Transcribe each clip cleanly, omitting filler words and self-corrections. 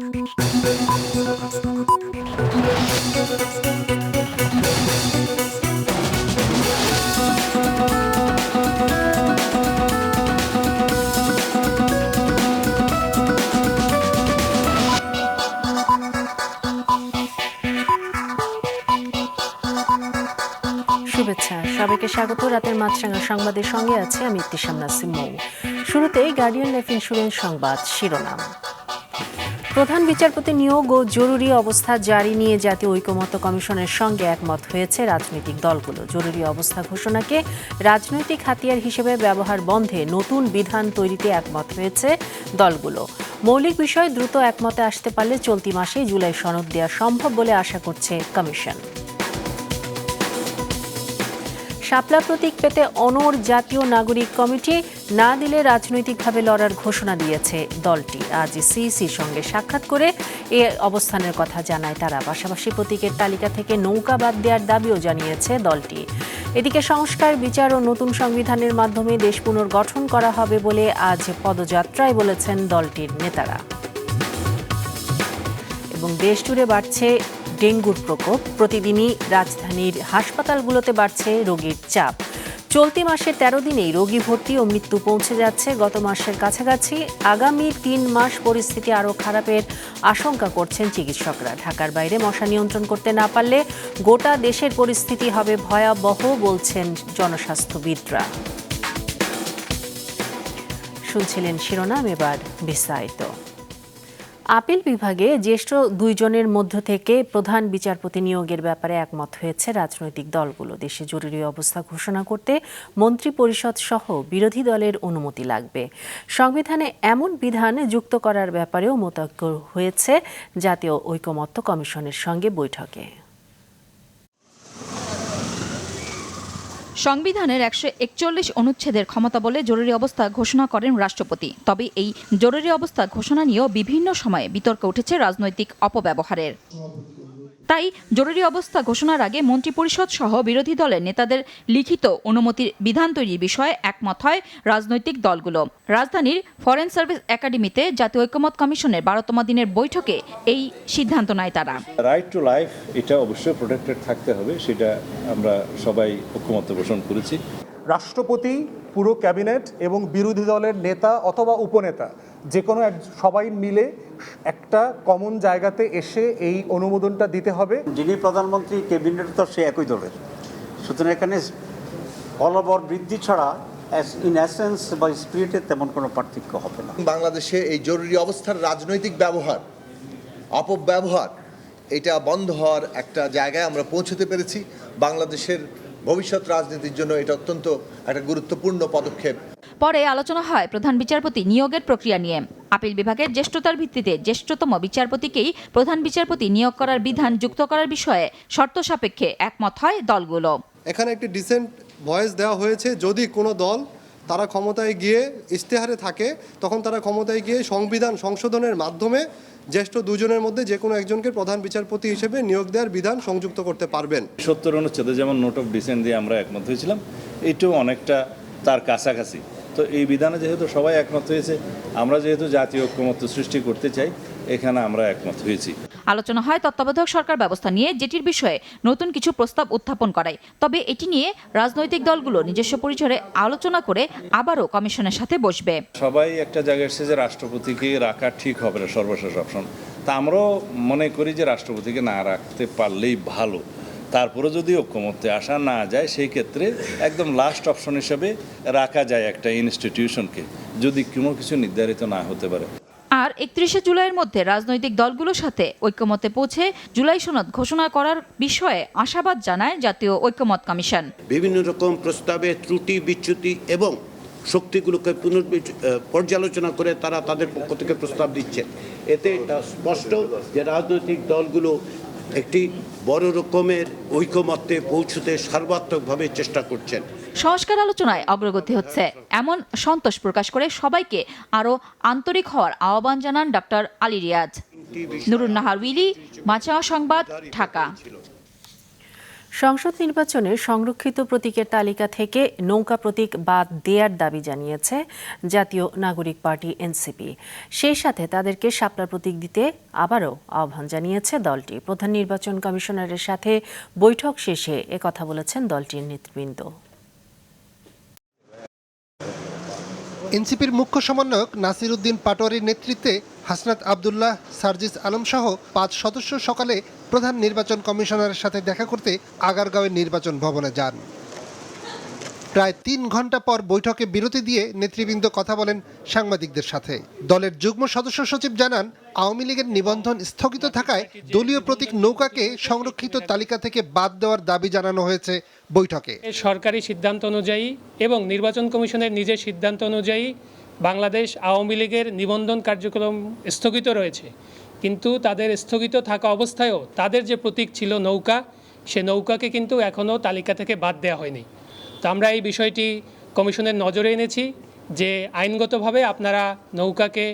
শুভেচ্ছা, সবাইকে স্বাগত। রাতের মাছরাঙা সংবাদের সঙ্গে আছে আমি ইতিশাম নাসিম মৌ। শুরুতেই গার্ডিয়ান লাইফ ইন্স্যুরেন্স সংবাদ শিরোনাম। প্রধান বিচারপতি নিয়োগ ও জরুরি অবস্থা জারি নিয়ে জাতীয় ঐকমত্য কমিশনের সঙ্গে একমত হয়েছে রাজনৈতিক দলগুলো। জরুরি অবস্থা ঘোষণাকে রাজনৈতিক হাতিয়ার হিসেবে ব্যবহার বন্ধে নতুন বিধান তৈরিতে একমত হয়েছে দলগুলো। মৌলিক বিষয় দ্রুত একমতে আসতে পারলে চলতি মাসেই জুলাই সনদ দেওয়া সম্ভব বলে আশা করছে কমিশন। শাপলা প্রতীক পেতে অনড় জাতীয় নাগরিক কমিটি, না দিলে রাজনৈতিকভাবে লড়ার ঘোষণা দিয়েছে দলটি। আজ সিইসির সঙ্গে সাক্ষাৎ করে এ অবস্থানের কথা জানায় তারা। পাশাপাশি প্রতীকের তালিকা থেকে নৌকা বাদ দেওয়ার দাবিও জানিয়েছে দলটি। এদিকে সংস্কার, বিচার ও নতুন সংবিধানের মাধ্যমে দেশ পুনর্গঠন করা হবে বলে আজ পদযাত্রায় বলেছেন দলটির নেতারা। এবং দেশ জুড়ে বাড়ছে ডেঙ্গুর প্রকোপ। প্রতিদিনই রাজধানীর হাসপাতালগুলোতে বাড়ছে রোগীর চাপ। চলতি মাসের 13 দিনেই রোগী ভর্তি ও মৃত্যু পৌঁছে যাচ্ছে গত মাসের কাছাকাছি। আগামী 3 মাস পরিস্থিতি আরও খারাপের আশঙ্কা করছেন চিকিৎসকরা। ঢাকার বাইরে মশা নিয়ন্ত্রণ করতে না পারলে গোটা দেশের পরিস্থিতি হবে ভয়াবহ বলছেন জনস্বাস্থ্যবিদরা। শুনছিলেন শিরোনাম, এবার বিস্তারিত। আপিল বিভাগে জ্যেষ্ঠ 2 জনের মধ্য থেকে প্রধান বিচারপতি নিয়োগের ব্যাপারে একমত হয়েছে রাজনৈতিক দলগুলো। দেশে জরুরি অবস্থা ঘোষণা করতে মন্ত্রিপরিষদ সহ বিরোধী দলের অনুমতি লাগবে। সংবিধানে এমন বিধান যুক্ত করার ব্যাপারেও মতৈক্য হয়েছে জাতীয় ঐকমত্য কমিশনের সঙ্গে বৈঠকে। সংবিধানের 141 অনুচ্ছেদের ক্ষমতা বলে জরুরি অবস্থা ঘোষণা করেন রাষ্ট্রপতি। তবে এই জরুরি অবস্থা ঘোষণা নিয়েও বিভিন্ন সময়ে বিতর্ক উঠেছে রাজনৈতিক অপব্যবহারের। তাই জরুরি অবস্থা ঘোষণার আগে মন্ত্রিপরিষদ সহ বিরোধী দলের নেতাদের লিখিত অনুমতির বিধান তৈরির বিষয়ে একমত হয় রাজনৈতিক দলগুলো। রাজধানীর ফরেন সার্ভিস একাডেমিতে জাতীয় ঐকমত্য কমিশনের 12তম দিনের বৈঠকে এই সিদ্ধান্ত নেয় তারা। রাইট টু লাইফ এটা অবশ্যই প্রোটেক্টেড থাকতে হবে, সেটা আমরা সবাই ঐকমত্য পোষণ করেছি। রাষ্ট্রপতি, পুরো ক্যাবিনেট এবং বিরোধী দলের নেতা অথবা উপনেতা যে কোনো সবাই মিলে একটা কমন জায়গাতে এসে এই অনুমোদনটা দিতে হবে। যিনি প্রধানমন্ত্রী, ক্যাবিনেট তো সে একই দলের, সুতরাং এখানে বলবৎ বৃদ্ধি ছাড়া ইন এসেন্স বা স্পিরিটে তেমন কোনো পার্থক্য হবে না। বাংলাদেশে এই জরুরি অবস্থার রাজনৈতিক ব্যবহার, অপব্যবহার, এটা বন্ধ হওয়ার একটা জায়গায় আমরা পৌঁছতে পেরেছি। বাংলাদেশের ভবিষ্যৎ রাজনীতির জন্য এটা অত্যন্ত একটা গুরুত্বপূর্ণ পদক্ষেপ। পরে আলোচনা হয় প্রধান বিচারপতি নিয়োগের প্রক্রিয়া নিয়ে। আপিল বিভাগের জ্যেষ্ঠতার ভিত্তিতে জ্যেষ্ঠতম বিচারপতিকেই প্রধান বিচারপতি নিয়োগ করার বিধান যুক্ত করার বিষয়ে শর্ত সাপেক্ষে একমত হয় দলগুলো। এখানে একটি ডিসেন্ট ভয়েস দেওয়া হয়েছে, যদি কোনো দল তারা ক্ষমতায় গিয়ে ইশতেহারে থাকে তখন তারা ক্ষমতায় গিয়ে সংবিধান সংশোধনের মাধ্যমে জ্যেষ্ঠ 2 জনের মধ্যে যে কোনো একজনকে প্রধান বিচারপতি হিসেবে নিয়োগ দেওয়ার বিধান সংযুক্ত করতে পারবেন। 70 অনুচ্ছেদে যেমন নোট অফ ডিসেন্ট দিয়ে আমরা একমত হয়েছিলাম, এটাও অনেকটা তার কাছাকাছি। তো এই বিধানে যেহেতু সবাই একমত হয়েছে, আমরা যেহেতু জাতীয় ঐকমত্য সৃষ্টি করতে চাই, এখানে আমরা একমত হয়েছি। আলোচনা হয় তত্ত্বাবধায়ক সরকার ব্যবস্থা নিয়ে, যেটির বিষয়ে নতুন কিছু প্রস্তাব উত্থাপন করায়। তবে এটি নিয়ে রাজনৈতিক দলগুলো নিজস্ব পরিসরে আলোচনা করে আবারও কমিশনের সাথে বসবে। সবাই একটা জায়গায় এসেছে যে রাষ্ট্রপতিকে রাখা ঠিক হবে না সর্বশেষ অপশন। তা আমরাও মনে করি যে রাষ্ট্রপতিকে না রাখতে পারলেই ভালো। তারপরে যদি ঐকমত্যে আসা না যায়, সেই ক্ষেত্রে একদম লাস্ট অপশন হিসেবে রাখা যায় একটা ইনস্টিটিউশনকে, যদি কোনো কিছু নির্ধারিত না হতে পারে। আর 31শে জুলাইয়ের মধ্যে রাজনৈতিক দলগুলোর সাথে ঐকমত্যে পৌঁছে জুলাই সনদ ঘোষণা করার বিষয়ে আশাবাদ জানায় জাতীয় ঐকমত্য কমিশন। বিভিন্ন রকম প্রস্তাবে ত্রুটি, বিচ্যুতি এবং শক্তিগুলোকে পর্যালোচনা করে তারা তাদের পক্ষ থেকে প্রস্তাব দিচ্ছে। এতে এটা স্পষ্ট যে রাজনৈতিক দলগুলো একটি বড় রকমের ঐকমত্যে পৌঁছতে সর্বাত্মকভাবে চেষ্টা করছেন। সংস্কার আলোচনায় অগ্রগতি হচ্ছে এমন সন্তোষ প্রকাশ করে সবাইকে আরও আন্তরিক হওয়ার আহ্বান জানান ডক্টর আলী রিয়াজ। নুরুন নাহার উইলি, মাছরাঙা সংবাদ, ঢাকা। সংসদ নির্বাচনে সংরক্ষিত প্রতীকের তালিকা থেকে নৌকা প্রতীক বাদ দেয়ার দাবি জানিয়েছে জাতীয় নাগরিক পার্টি এনসিপি। সেই সাথে তাদেরকে শাপলা প্রতীক দিতে আবারও আহ্বান জানিয়েছে দলটি। প্রধান নির্বাচন কমিশনারের সাথে বৈঠক শেষে একথা বলেছেন দলটির নেতৃবৃন্দ। এনসিপির মুখ্য সমন্বয়ক নাসির উদ্দিন পাটোয়ারির নেতৃত্বে হাসনাত আবদুল্লাহ, সার্জিস আলম সহ 5 সদস্য সকালে প্রধান নির্বাচন কমিশনারের সাথে দেখা করতে আগারগাঁওয়ের নির্বাচন ভবনে যান। প্রায় 3 ঘন্টা পর বৈঠকে বিরতি দিয়ে নেতৃবৃন্দ কথা বলেন সাংবাদিকদের সাথে। দলের যুগ্ম সদস্য সচিব জানান, আওয়ামী লীগের নিবন্ধন স্থগিত থাকায় দলীয় প্রতীক নৌকাকে সংরক্ষিত তালিকা থেকে বাদ দেওয়ার দাবি জানানো হয়েছে বৈঠকে। সরকারি সিদ্ধান্ত অনুযায়ী এবং নির্বাচন কমিশনের নিজের সিদ্ধান্ত অনুযায়ী বাংলাদেশ আওয়ামী লীগের নিবন্ধন কার্যক্রম স্থগিত রয়েছে, কিন্তু তাদের স্থগিত থাকা অবস্থায়ও তাদের যে প্রতীক ছিল নৌকা, সে নৌকাকে কিন্তু এখনও তালিকা থেকে বাদ দেওয়া হয়নি। তো আমরা এই বিষয়টি কমিশনের নজরে এনেছি যে আইনগতভাবে আপনারা নৌকাকে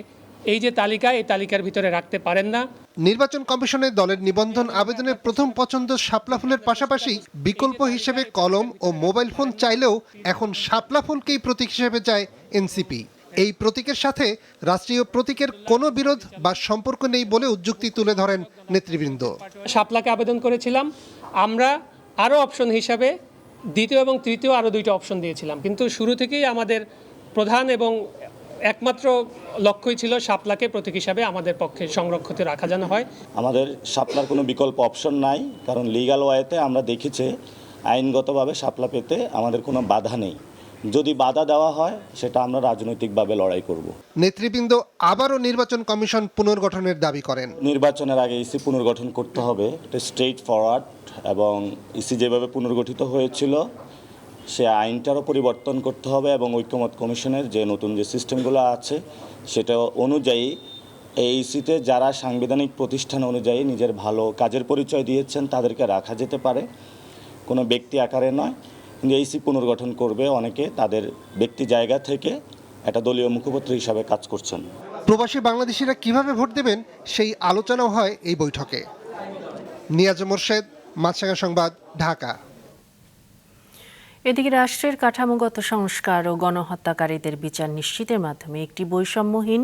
এই যে তালিকা, এই তালিকার ভিতরে রাখতে পারেন না। নির্বাচন কমিশনের দলের নিবন্ধন আবেদনের প্রথম পছন্দ শাপলা ফুলের পাশাপাশি বিকল্প হিসেবে কলম ও মোবাইল ফোন চাইলেও এখন শাপলা ফুলকেই প্রতীক হিসেবে চায় এনসিপি। এই প্রতীকের সাথে রাষ্ট্রীয় প্রতীকের কোনো বিরোধ বা সম্পর্ক নেই বলে যুক্তি তুলে ধরেন নেতৃবৃন্দ। শাপলাকে আবেদন করেছিলাম, আমরা আরও অপশন হিসাবে দ্বিতীয় এবং তৃতীয় আরও 2টা অপশন দিয়েছিলাম, কিন্তু শুরু থেকেই আমাদের প্রধান এবং একমাত্র লক্ষ্যই ছিল শাপলাকে প্রতীক হিসাবে আমাদের পক্ষে সংরক্ষিত রাখা যেন হয়। আমাদের শাপলার কোনো বিকল্প অপশন নাই, কারণ লিগ্যাল ওয়েতে আমরা দেখেছি আইনগতভাবে শাপলা পেতে আমাদের কোনো বাধা নেই। যদি বাধা দেওয়া হয় সেটা আমরা রাজনৈতিকভাবে লড়াই করব। নেতৃবৃন্দ আবারও নির্বাচন কমিশন পুনর্গঠনের দাবি করেন। নির্বাচনের আগে ইসি পুনর্গঠন করতে হবে, এটা স্ট্রেট ফরওয়ার্ড, এবং ইসি যেভাবে পুনর্গঠিত হয়েছিল সে আইনটারও পরিবর্তন করতে হবে এবং ঐক্যমত কমিশনের যে নতুন যে সিস্টেমগুলো আছে সেটা অনুযায়ী এই ইসিতে যারা সাংবিধানিক প্রতিষ্ঠান অনুযায়ী নিজের ভালো কাজের পরিচয় দিয়েছেন তাদেরকে রাখা যেতে পারে, কোনো ব্যক্তি আকারে নয়। কিন্তু ইসি পুনর্গঠন করবে অনেকে তাদের ব্যক্তি জায়গা থেকে একটা দলীয় মুখপাত্র হিসাবে কাজ করছেন। প্রবাসী বাংলাদেশিরা কিভাবে ভোট দেবেন সেই আলোচনাও হয় এই বৈঠকে। নিয়াজ মোর্শেদ, মাছরাঙা সংবাদ, ঢাকা। এদিকে রাষ্ট্রের কাঠামোগত সংস্কার ও গণহত্যাকারীদের বিচার নিশ্চিতের মাধ্যমে একটি বৈষম্যহীন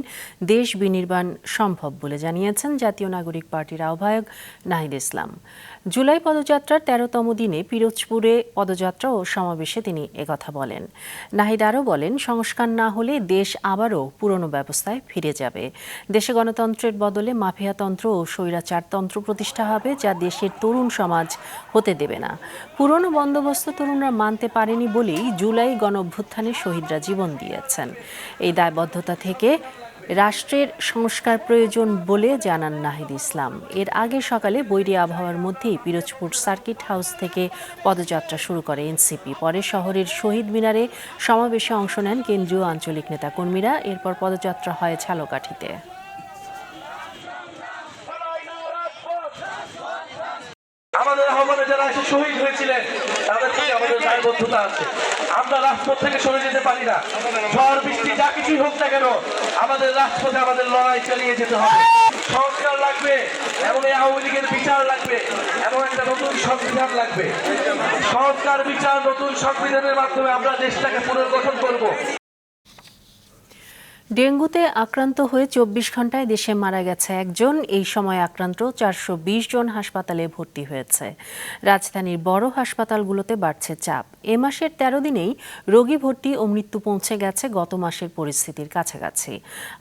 দেশ বিনির্মাণ সম্ভব বলে জানিয়েছেন জাতীয় নাগরিক পার্টির আহ্বায়ক নাহিদ ইসলাম। জুলাই পদযাত্রার 13তম দিনে পিরোজপুরে পদযাত্রা ও সমাবেশে তিনি একথা বলেন। নাহিদ আরও বলেন, সংস্কার না হলে দেশ আবারও পুরনো ব্যবস্থায় ফিরে যাবে। দেশে গণতন্ত্রের বদলে মাফিয়াতন্ত্র ও স্বৈরাচারতন্ত্র প্রতিষ্ঠা হবে, যা দেশের তরুণ সমাজ হতে দেবে না। পুরনো বন্দোবস্ত তরুণরা মানতে পারেনি বলেই জুলাই গণঅভ্যুত্থানে শহীদরা জীবন দিয়েছেন। এই দায়বদ্ধতা থেকে রাষ্ট্রের সংস্কার প্রয়োজন বলে জানান নাহিদ ইসলাম। এর আগে সকালে বৈরী আবহাওয়ার মধ্যেই পিরোজপুর সার্কিট হাউস থেকে পদযাত্রা শুরু করে এনসিপি। পরে শহরের শহীদ মিনারে সমাবেশে অংশ নেন কেন্দ্রীয় আঞ্চলিক নেতাকর্মীরা। এরপর পদযাত্রা হয় ঝালকাঠিতে। আমাদের আহ্বানে যারা এসে শহীদ হয়েছিলেন তাদের প্রতি আমাদের দায়বদ্ধতা আছে। আমরা রাজপথ থেকে সরে যেতে পারি না। ঝড় বৃষ্টি যা কিছুই হোক না কেন, আমাদের রাজপথে আমাদের লড়াই চালিয়ে যেতে হবে। সংস্কার লাগবে এবং এই আওয়ামী লীগের বিচার লাগবে এবং একটা নতুন সংবিধান লাগবে। সংস্কার, বিচার, নতুন সংবিধানের মাধ্যমে আমরা দেশটাকে পুনর্গঠন করব। ডেঙ্গুতে আক্রান্ত হয়ে 24 ঘন্টায় দেশে মারা গেছে একজন। এই সময় আক্রান্ত 420 জন হাসপাতালে ভর্তি হয়েছে। রাজধানীর বড় হাসপাতালগুলোতে বাড়ছে চাপ। এ মাসের 13 দিনেই রোগী ভর্তি ও মৃত্যু পৌঁছে গেছে গত মাসের পরিস্থিতির কাছাকাছি।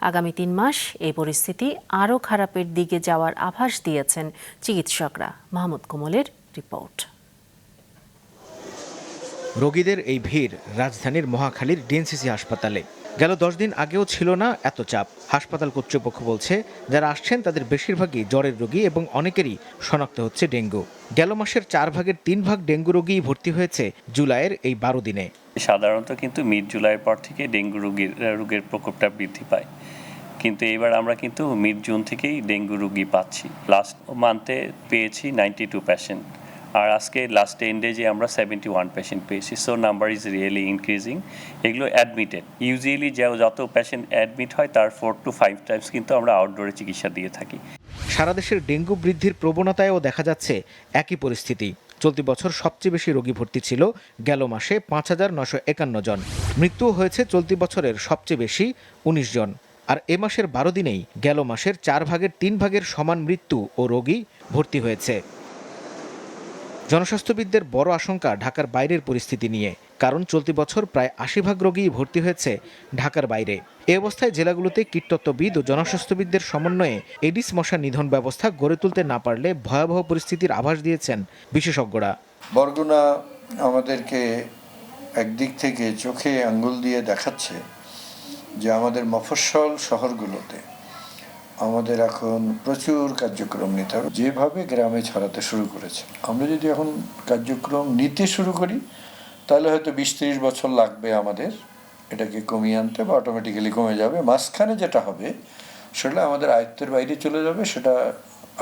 আগামী 3 মাস এই পরিস্থিতি আরও খারাপের দিকে যাওয়ার আভাস দিয়েছেন চিকিৎসকরা। মাহমুদ কোমলের রিপোর্ট। রোগীদের এই ভিড় রাজধানীর মহাখালীর ডিএনসিসি হাসপাতালে। গেল 10 দিন আগেও ছিল না এত চাপ। হাসপাতাল কর্তৃপক্ষ বলছে, যারা আসছেন তাদের বেশিরভাগই জ্বরের রোগী এবং অনেকেরই শনাক্ত হচ্ছে ডেঙ্গু। গেল মাসের 4 ভাগের 3 ভাগ ডেঙ্গু রোগী ভর্তি হয়েছে জুলাইয়ের এই 12 দিনে। সাধারণত কিন্তু মিড জুলাইয়ের পর থেকে ডেঙ্গু রোগের প্রকোপটা বৃদ্ধি পায়, কিন্তু এবার আমরা কিন্তু মিড জুন থেকেই ডেঙ্গু রোগী পাচ্ছি। লাস্ট মান্থে পেয়েছি 92 পেশেন্ট, আর আজকে লাস্ট 10 ডেজে আমরা 71 পেশেন্ট পেয়েছি। So number is really increasing. এগুলো অ্যাডমিটেড। ইউজুয়ালি যত পেশেন্ট অ্যাডমিট হয় তার 4 to 5 টাইমস কিন্তু আমরা আউটডোরে চিকিৎসা দিয়ে থাকি। সারা দেশের ডেঙ্গু বৃদ্ধির প্রবণতায়ও দেখা যাচ্ছে একই পরিস্থিতি। চলতি বছর সবচেয়ে বেশি রোগী ভর্তি ছিল গেল মাসে ৫,৯৫১ জন। মৃত্যু হয়েছে চলতি বছরের সবচেয়ে বেশি ১৯ জন। আর এ মাসের ১২ দিনেই গেল মাসের ৪ ভাগের ৩ ভাগের সমান মৃত্যু ও রোগী ভর্তি হয়েছে। জনস্বাস্থ্যবিদদের বড় আশঙ্কা ঢাকার বাইরের পরিস্থিতি নিয়ে, কারণ চলতি বছর প্রায় ৮০ ভাগ রোগী ভর্তি হয়েছে ঢাকার বাইরে। এ অবস্থায় জেলাগুলোতে কীটতত্ত্ববিদ ও জনস্বাস্থ্যবিদদের সমন্বয়ে এডিস মশা নিধন ব্যবস্থা গড়ে তুলতে না পারলে ভয়াবহ পরিস্থিতির আভাস দিয়েছেন বিশেষজ্ঞরা। বরগুনা আমাদেরকে একদিক থেকে চোখে আঙ্গুল দিয়ে দেখাচ্ছে যে আমাদের মফস্বল শহরগুলোতে আমাদের এখন প্রচুর কার্যক্রম নিতে হবে। যেভাবে গ্রামে ছড়াতে শুরু করেছে, আমরা যদি এখন কার্যক্রম নিতে শুরু করি তাহলে হয়তো ২০-৩০ বছর লাগবে আমাদের এটাকে কমিয়ে আনতে, বা অটোমেটিক্যালি কমে যাবে। মাঝখানে যেটা হবে সেটা আমাদের আয়ত্তের বাইরে চলে যাবে, সেটা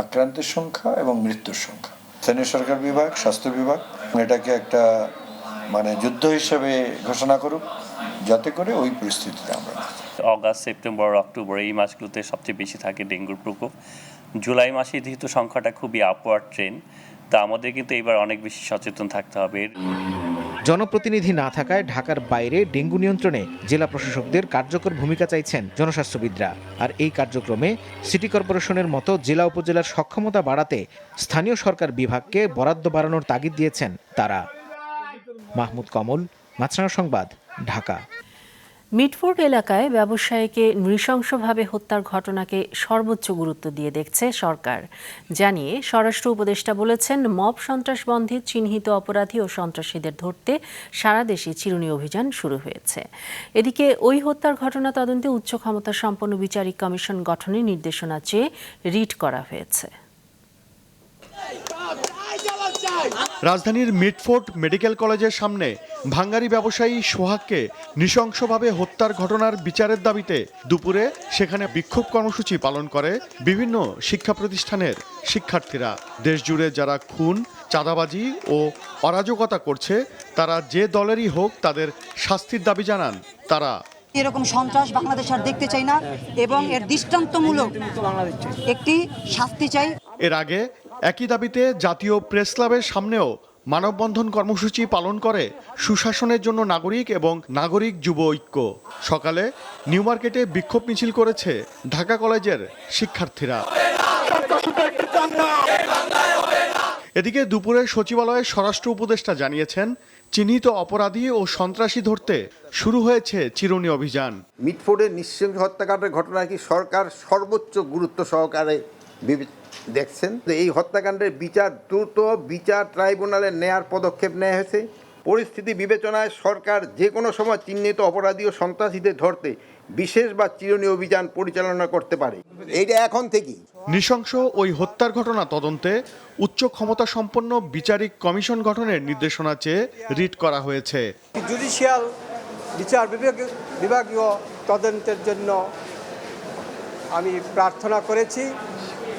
আক্রান্তের সংখ্যা এবং মৃত্যুর সংখ্যা। স্থানীয় সরকার বিভাগ, স্বাস্থ্য বিভাগ এটাকে একটা যুদ্ধ হিসেবে ঘোষণা করুক, যাতে করে ওই পরিস্থিতিতে আমরা অগাস্ট, সেপ্টেম্বর, অক্টোবর এই মাসগুলোতে সবচেয়ে বেশি থাকে ডেঙ্গুর প্রকোপ। জুলাই মাসে যেহেতু সংখ্যাটা খুবই আপওয়ার্ড ট্রেন্ড, তা আমাদের কিন্তু এবার অনেক বেশি সচেতন থাকতে হবে। জনপ্রতিনিধি না থাকায় ঢাকার বাইরে ডেঙ্গু নিয়ন্ত্রণে জেলা প্রশাসকদের কার্যকর ভূমিকা চাইছেন জনস্বাস্থ্যবিদরা। আর এই কার্যক্রমে সিটি কর্পোরেশনের মতো জেলা উপজেলার সক্ষমতা বাড়াতে স্থানীয় সরকার বিভাগকে বরাদ্দ বাড়ানোর তাগিদ দিয়েছেন তারা। মাহমুদ কমল, মাছরাঙা সংবাদ, ঢাকা। মিটফোর্ড এলাকায় ব্যবসায়ীকে নৃশংসভাবে হত্যার ঘটনাকে সর্বোচ্চ গুরুত্ব দিয়ে দেখছে সরকার জানিয়ে স্বরাষ্ট্র উপদেষ্টা বলেছেন, মব সন্ত্রাস বন্ধে চিহ্নিত অপরাধী ও সন্ত্রাসীদের ধরতে সারা দেশে চিরুনি অভিযান শুরু হয়েছে। এদিকে ওই হত্যার ঘটনা তদন্তে উচ্চ ক্ষমতা সম্পন্ন বিচারিক কমিশন গঠনের নির্দেশনা চেয়ে রিট করা হয়েছে। রাজধানীর মিটফোর্ড মেডিকেল কলেজের সামনে ভাঙ্গারি ব্যবসায়ী সোহাগকে নৃশংসভাবে হত্যার ঘটনার বিচারের দাবিতে দুপুরে সেখানে বিক্ষোভ কর্মসূচি পালন করে বিভিন্ন শিক্ষা প্রতিষ্ঠানের শিক্ষার্থীরা। দেশজুড়ে যারা খুন, চাঁদাবাজি ও অরাজকতা করছে তারা যে দলেরই হোক তাদের শাস্তির দাবি জানান তারা। এরকম সন্ত্রাস বাংলাদেশ আর দেখতে চাই না এবং এর দৃষ্টান্তমূলক একটি শাস্তি চাই। এর আগে একই দাবিতে জাতীয় প্রেস ক্লাবের সামনেও মানববন্ধন কর্মসূচি পালন করে সুশাসনের জন্য নাগরিক এবং নাগরিক যুব ঐক্য। সকালে নিউ মার্কেটে বিক্ষোভ মিছিল করেছে ঢাকা কলেজের শিক্ষার্থীরা। এদিকে দুপুরে সচিবালয়ে স্বরাষ্ট্র উপদেষ্টা জানিয়েছেন, চিহ্নিত অপরাধী ও সন্ত্রাসী ধরতে শুরু হয়েছে চিরুনি অভিযান। মিটফোর্ডের নৃশংস হত্যাকাণ্ডের ঘটনা কি সরকার সর্বোচ্চ গুরুত্ব সহকারে দেখছেন। এই হত্যাকাণ্ডের বিচার দ্রুত বিচার ট্রাইব্যুনালে নেয়ার পদক্ষেপ নেওয়া হয়েছে। পরিস্থিতি বিবেচনায় সরকার যে কোনো সময় চিহ্নিত অপরাধী ও সন্ত্রাসীদের ধরতে বিশেষ বা চিরুনি অভিযান পরিচালনা করতে পারে। এইটা এখন থেকেই। নৃশংস ওই হত্যার ঘটনা তদন্তে উচ্চ ক্ষমতা সম্পন্ন বিচারিক কমিশন গঠনের নির্দেশনা চেয়ে রিট করা হয়েছে। জুডিশিয়াল বিচার বিভাগীয় তদন্তের জন্য আমি প্রার্থনা করেছি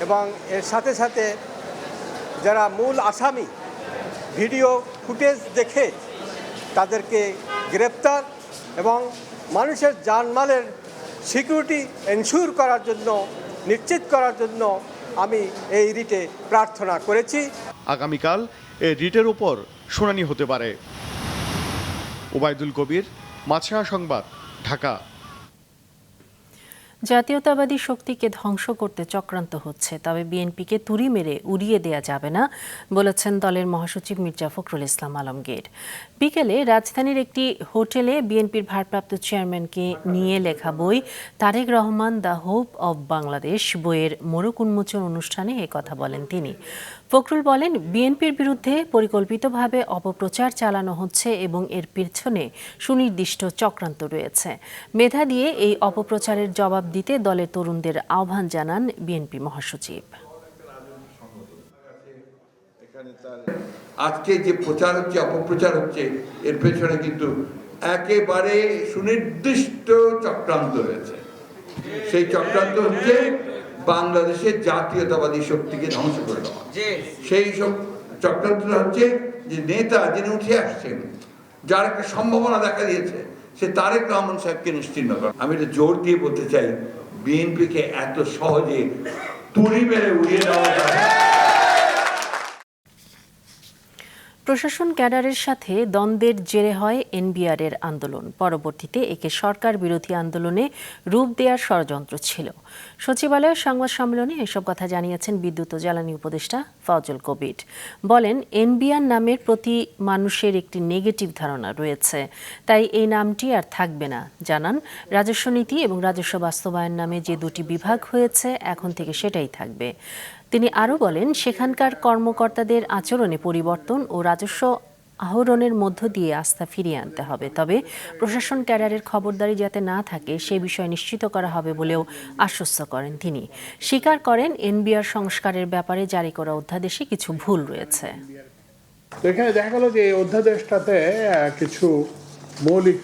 এবং এর সাথে সাথে যারা মূল আসামি ভিডিও ফুটেজ দেখে তাদেরকে গ্রেপ্তার এবং মানুষের জানমালের সিকিউরিটি এনশিওর করার জন্য, নিশ্চিত করার জন্য আমি এই রিটে প্রার্থনা করেছি। আগামীকাল এই রিটের উপর শুনানি হতে পারে। ওবায়দুল কবির, মাছরাঙা সংবাদ, ঢাকা। জাতীয়তাবাদী শক্তিকে ধ্বংস করতে চক্রান্ত হচ্ছে, তবে বিএনপিকে তুড়ি মেরে উড়িয়ে দেয়া যাবে না বলেছেন দলের মহাসচিব মির্জা ফখরুল ইসলাম আলমগীর। বিকেলে রাজধানীর একটি হোটেলে বিএনপির ভারপ্রাপ্ত চেয়ারম্যানকে নিয়ে লেখা বই Tarique Rahman the hope of Bangladesh বইয়ের মোড়ক উন্মোচন অনুষ্ঠানে একথা বলেন তিনি। ফখরুল বলেন, বিএনপির বিরুদ্ধে পরিকল্পিতভাবে অপপ্রচার চালানো হচ্ছে এবং এর পেছনে সুনির্দিষ্ট চক্রান্ত রয়েছে। মেধা দিয়ে এই অপপ্রচারের জবাব দিতে দলের তরুণদের আহ্বান জানান বিএনপি মহাসচিব। আজকে যে প্রচার হচ্ছে, অপপ্রচার হচ্ছে, এর পেছনে কিন্তু একেবারে সুনির্দিষ্ট চক্রান্ত রয়েছে। সেই চক্রান্ত হচ্ছে বাংলাদেশের জাতীয়তাবাদী শক্তিকে ধ্বংস করে দেওয়া। সেই সব চক্রান্তটা হচ্ছে যে নেতা যিনি উঠে আসছেন, যার একটা সম্ভাবনা দেখা দিয়েছে, সে তারেক রহমান সাহেবকে নিশ্চিহ্ন করা। আমি এটা জোর দিয়ে বলতে চাই, বিএনপিকে এত সহজে তুড়ি মেরে উড়িয়ে দেওয়া যায়। প্রশাসন ক্যাডারের সাথে দ্বন্দ্বের জেরে হয় এনবিআরের আন্দোলন। পরবর্তীতে একে সরকার বিরোধী আন্দোলনে রূপ দেওয়ার ষড়যন্ত্র ছিল। সচিবালয়ের সংবাদ সম্মেলনে এসব কথা জানিয়েছেন বিদ্যুৎ ও জ্বালানি উপদেষ্টা ফজল কবির। বলেন, এনবিআর নামের প্রতি মানুষের একটি নেগেটিভ ধারণা রয়েছে, তাই এই নামটি আর থাকবে না। জানান, রাজস্ব নীতি এবং রাজস্ব বাস্তবায়ন নামে যে দুটি বিভাগ হয়েছে এখন থেকে সেটাই থাকবে। তিনি আরও বলেন, সেখানকার কর্মকর্তাদের আচরণে পরিবর্তন ও রাজস্ব আহরণের মধ্য দিয়ে আস্থা ফিরিয়ে আনতে হবে। তবে প্রশাসন ক্যাডারের খবরদারি যাতে না থাকে সে বিষয়ে নিশ্চিত করা হবে বলেও আশ্বস্ত করেন তিনি। স্বীকার করেন, এনবিআর সংস্কারের ব্যাপারে জারি করা অধ্যাদেশে কিছু ভুল রয়েছে। তো এখানে দেখা গেল যে এই অধ্যাদেশটাতে কিছু মৌলিক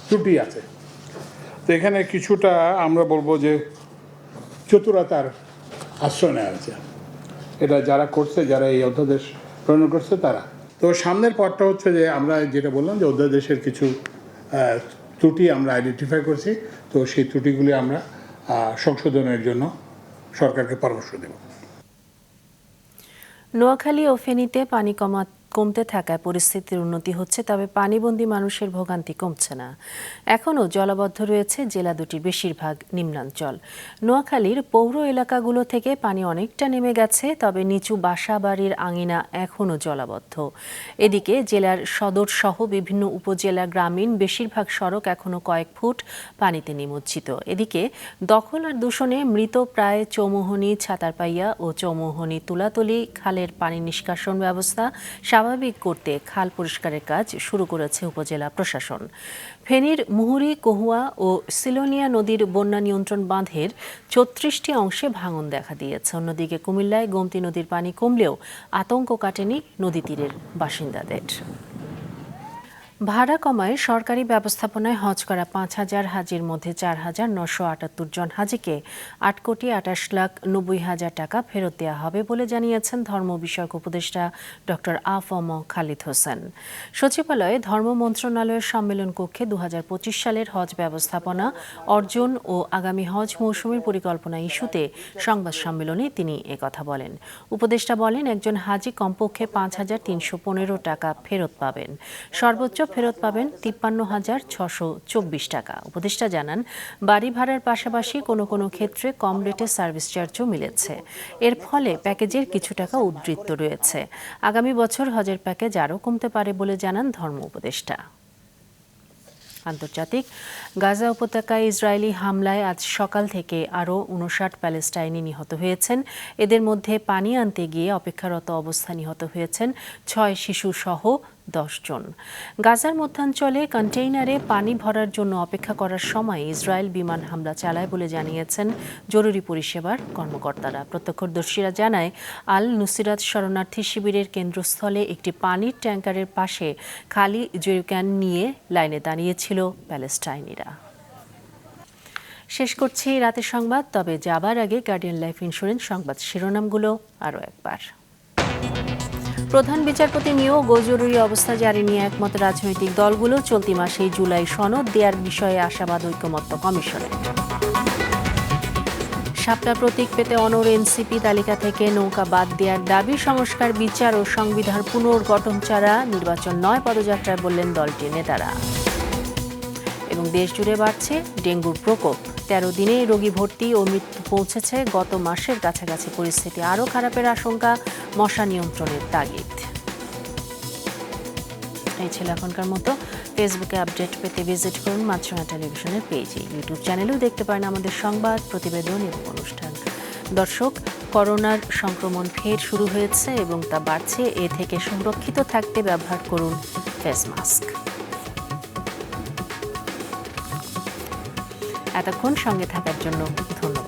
ত্রুটি আছে। তো এখানে কিছুটা আমরা বলবো যে চতুরতার আশ্রয় নেওয়া হয়েছে। এটা যারা করছে, যারা এই অধ্যাদেশ প্রণয়ন করছে তারা। তো সামনের পথটা হচ্ছে যে আমরা যেটা বললাম যে অধ্যাদেশের কিছু ত্রুটি আমরা আইডেন্টিফাই করছি। তো সেই ত্রুটিগুলি আমরা সংশোধনের জন্য সরকারকে পরামর্শ দেব। নোয়াখালী ও ফেনীতে পানি কমতে থাকায় পরিস্থিতির উন্নতি হচ্ছে, তবে পানিবন্দী মানুষের ভোগান্তি কমছে না। এখনও জলাবদ্ধ রয়েছে জেলা দুটির বেশিরভাগ নিম্নাঞ্চল। নোয়াখালীর পৌর এলাকাগুলো থেকে পানি অনেকটা নেমে গেছে, তবে নিচু বাসা বাড়ির আঙিনা এখনও জলাবদ্ধ। এদিকে জেলার সদর সহ বিভিন্ন উপজেলা গ্রামীণ বেশিরভাগ সড়ক এখনও কয়েক ফুট পানিতে নিমজ্জিত। এদিকে দখল আর দূষণে মৃত প্রায় চৌমুহনী, ছাতারপাইয়া ও চৌমুহনী তুলাতলি খালের পানি নিষ্কাশন ব্যবস্থা স্বাভাবিক করতে খাল পরিষ্কারের কাজ শুরু করেছে উপজেলা প্রশাসন। ফেনীর মুহুরী, কহুয়া ও সিলোনিয়া নদীর বন্যা নিয়ন্ত্রণ বাঁধের ৩৬টি অংশে ভাঙন দেখা দিয়েছে। অন্যদিকে কুমিল্লায় গোমতী নদীর পানি কমলেও আতঙ্ক কাটেনি নদী তীরের বাসিন্দাদের। ভাড়া কমায় সরকারি ব্যবস্থাপনায় হজ করা ৫,০০০ হাজির মধ্যে ৪,৯৭৮ জন হাজিকে ৮,২৮,৯০,০০০ টাকা ফেরত দেওয়া হবে বলে জানিয়েছেন ধর্ম বিষয়ক উপদেষ্টা ডক্টর আ.ফ.ম. খালিদ হোসেন। সচিবালয়ে ধর্ম মন্ত্রণালয়ের সম্মেলন কক্ষে ২০২৫ সালের হজ ব্যবস্থাপনা অর্জন ও আগামী হজ মৌসুমের পরিকল্পনা ইস্যুতে সংবাদ সম্মেলনে তিনি একথা বলেন। উপদেষ্টা বলেন, একজন হাজি কমপক্ষে ৫,৩১৫ টাকা ফেরত পাবেন। সর্বোচ্চ ফেরত পাবেন ৫৩,৬২৪ টাকা। উপদেষ্টা জানান, বাড়ি ভাড়ার পাশাপাশি কোনো কোনো ক্ষেত্রে কম রেটে সার্ভিস চার্জও মিলেছে। এর ফলে প্যাকেজের কিছু টাকা উদ্ধৃত রয়েছে। আগামী বছর হজের প্যাকেজ আরও কমতে পারে বলে জানান ধর্ম উপদেষ্টা। আন্তর্জাতিক, গাজা উপত্যকায় ইসরায়েলি হামলায় আজ সকাল থেকে আরও ৫৯ প্যালেস্টাইনি নিহত হয়েছেন। এদের মধ্যে পানি আনতে গিয়ে অপেক্ষারত অবস্থায় নিহত হয়েছেন ৬ শিশু সহ ১০ জন। গাজার মধ্যাঞ্চলে কন্টেইনারে পানি ভরার জন্য অপেক্ষা করার সময় ইসরায়েল বিমান হামলা চালায় বলে জানিয়েছেন জরুরি পরিষেবার কর্মকর্তারা। প্রত্যক্ষদর্শীরা জানায়, আল নুসিরাত শরণার্থী শিবিরের কেন্দ্রস্থলে একটি পানির ট্যাঙ্কারের পাশে খালি জেরিক্যান নিয়ে লাইনে দাঁড়িয়েছিল প্যালেস্টাইনিরা। শেষ করছি রাতের সংবাদ, তবে যাবার আগে গার্ডিয়ান লাইফ ইন্স্যুরেন্স সংবাদ শিরোনামগুলো আরও একবার। প্রধান বিচারপতি নিয়োগ ও জরুরি অবস্থা জারি নিয়ে একমত রাজনৈতিক দলগুলো। চলতি মাসেই জুলাই সনদ দেওয়ার বিষয়ে আশাবাদ ঐকমত্য কমিশনের। শাপলা প্রতীক পেতে অনড় এনসিপি, তালিকা থেকে নৌকা বাদ দেওয়ার দাবি। সংস্কার, বিচার ও সংবিধান পুনর্গঠন ছাড়া নির্বাচন নয় পদযাত্রায় বললেন দলটির নেতারা। এবং দেশ জুড়ে বাড়ছে ডেঙ্গুর প্রকোপ। ১৩ দিনে রোগী ভর্তি ও মৃত্যু পৌঁছেছে। গত মাসের কাছাকাছি পরিস্থিতি আরও খারাপের আশঙ্কা, মশা নিয়ন্ত্রণের তাগিদ। এই ছিল এখনকার মতো। ফেসবুকে আপডেট পেতে ভিজিট করুন মাছরাঙা টেলিভিশনের পেজে। ইউটিউব চ্যানেলেও দেখতে পারেন আমাদের সংবাদ, প্রতিবেদন এবং অনুষ্ঠান। দর্শক, করোনার সংক্রমণ ফের শুরু হয়েছে এবং তা বাড়ছে। এ থেকে সুরক্ষিত থাকতে ব্যবহার করুন ফেস মাস্ক। এতক্ষণ সঙ্গে থাকার জন্য ধন্যবাদ।